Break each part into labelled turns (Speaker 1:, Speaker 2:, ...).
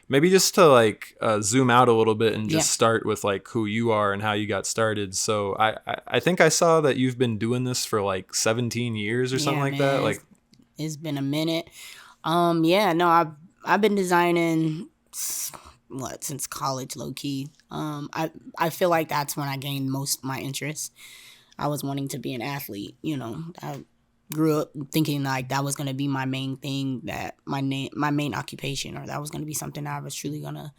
Speaker 1: maybe just to like zoom out a little bit and just start with like who you are and how you got started. So I think I saw that you've been doing this for like 17 years or something like that. Like
Speaker 2: it's been a minute. I've been designing since college, low key. I feel like that's when I gained most of my interest. I was wanting to be an athlete, I grew up thinking like that was going to be my main thing, that my main occupation, or that was going to be something I was truly going to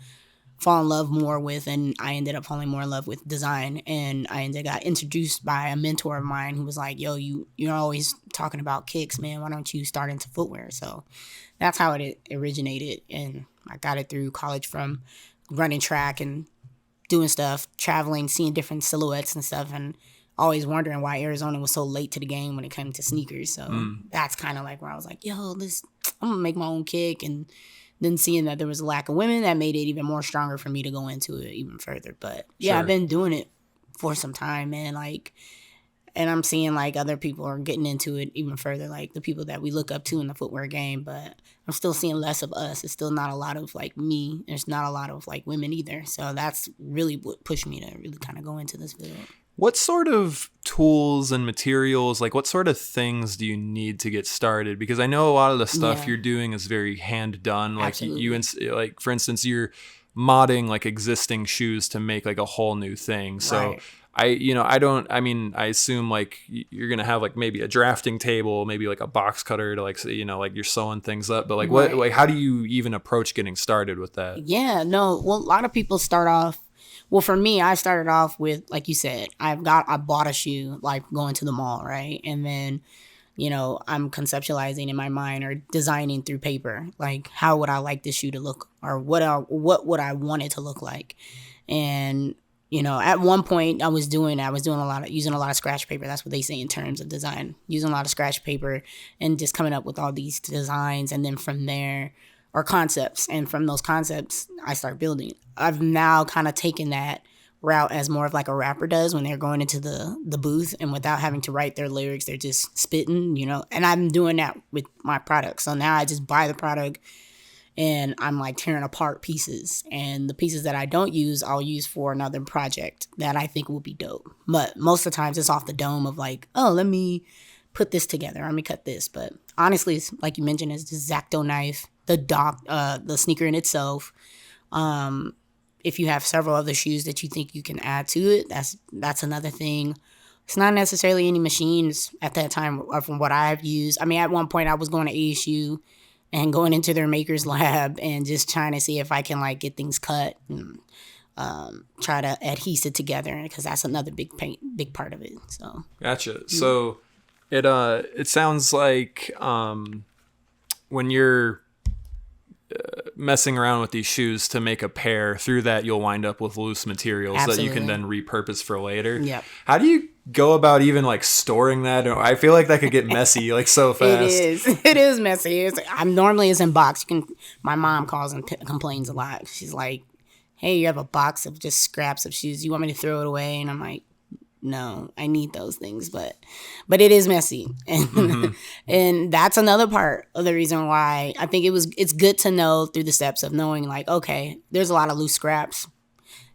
Speaker 2: fall in love more with. And I ended up falling more in love with design, and got introduced by a mentor of mine who was like, yo, you're always talking about kicks, man, why don't you start into footwear? So that's how it originated, and I got it through college from running track and doing stuff, traveling, seeing different silhouettes and stuff, and always wondering why Arizona was so late to the game when it came to sneakers. So that's kind of like where I was like, yo, I'm going to make my own kick. And then seeing that there was a lack of women, that made it even more stronger for me to go into it even further. But yeah, I've been doing it for some time, man. Like, and I'm seeing like other people are getting into it even further, like the people that we look up to in the footwear game. But I'm still seeing less of us. It's still not a lot of like me. There's not a lot of like women either. So that's really what pushed me to really kind of go into this field.
Speaker 1: What sort of tools and materials, like what sort of things do you need to get started? Because I know a lot of the stuff you're doing is very hand done. Like like for instance, you're modding like existing shoes to make like a whole new thing. So I assume like you're going to have like maybe a drafting table, maybe like a box cutter to like, like you're sewing things up, but like how do you even approach getting started with that?
Speaker 2: Yeah, no. Well, a lot of people start off. Well, for me, I started off with, like you said, I bought a shoe, like going to the mall, right? And then, I'm conceptualizing in my mind or designing through paper, like how would I like this shoe to look, or what would I want it to look like? And, at one point I was using a lot of scratch paper. That's what they say in terms of design, using a lot of scratch paper and just coming up with all these designs. And then from there, or concepts, and from those concepts, I start building. I've now kind of taken that route as more of like a rapper does when they're going into the booth, and without having to write their lyrics, they're just spitting, and I'm doing that with my product. So now I just buy the product and I'm like tearing apart pieces, and the pieces that I don't use, I'll use for another project that I think will be dope. But most of the times it's off the dome of like, oh, let me put this together, let me cut this. But honestly, it's, like you mentioned, it's the X-Acto knife, the sneaker in itself. If you have several other shoes that you think you can add to it, that's another thing. It's not necessarily any machines at that time, or from what I've used. I mean, at one point I was going to ASU and going into their maker's lab and just trying to see if I can like get things cut and try to adhese it together, because that's another big part of it. So
Speaker 1: gotcha. So it sounds like when you're messing around with these shoes to make a pair, through that you'll wind up with loose materials that you can then repurpose for later.
Speaker 2: Yep.
Speaker 1: How do you go about even like storing that? I feel like that could get messy like so fast.
Speaker 2: It is messy. Normally it's in box. My mom calls and complains a lot. She's like, hey, you have a box of just scraps of shoes, you want me to throw it away? And I'm like, no, I need those things, but it is messy, and and that's another part of the reason why I think it's good to know through the steps of knowing like, okay, there's a lot of loose scraps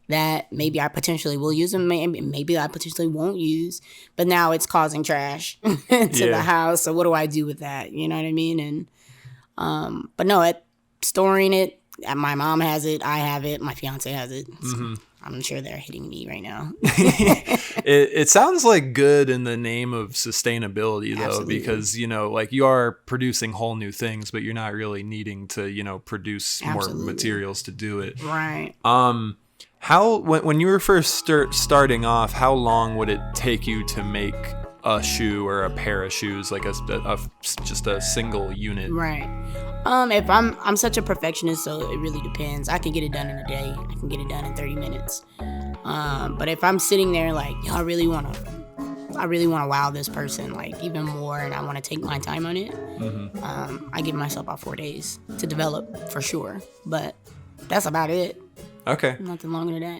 Speaker 2: that maybe I potentially will use, and maybe I potentially won't use, but now it's causing trash to the house. So what do I do with that? You know what I mean? And but no, storing it, my mom has it, I have it, my fiance has it. So I'm sure they're hitting me right now.
Speaker 1: It sounds like good in the name of sustainability, though. Absolutely. Because, like you are producing whole new things, but you're not really needing to, produce more materials to do it.
Speaker 2: Right.
Speaker 1: When you were first starting off, how long would it take you to make a shoe or a pair of shoes, like just a single unit?
Speaker 2: Right. If I'm such a perfectionist, so it really depends. I can get it done in a day. I can get it done in 30 minutes. But if I'm sitting there like, yo, I really want to wow this person like even more, and I want to take my time on it, I give myself about 4 days to develop for sure. But that's about it.
Speaker 1: Okay.
Speaker 2: Nothing longer than that.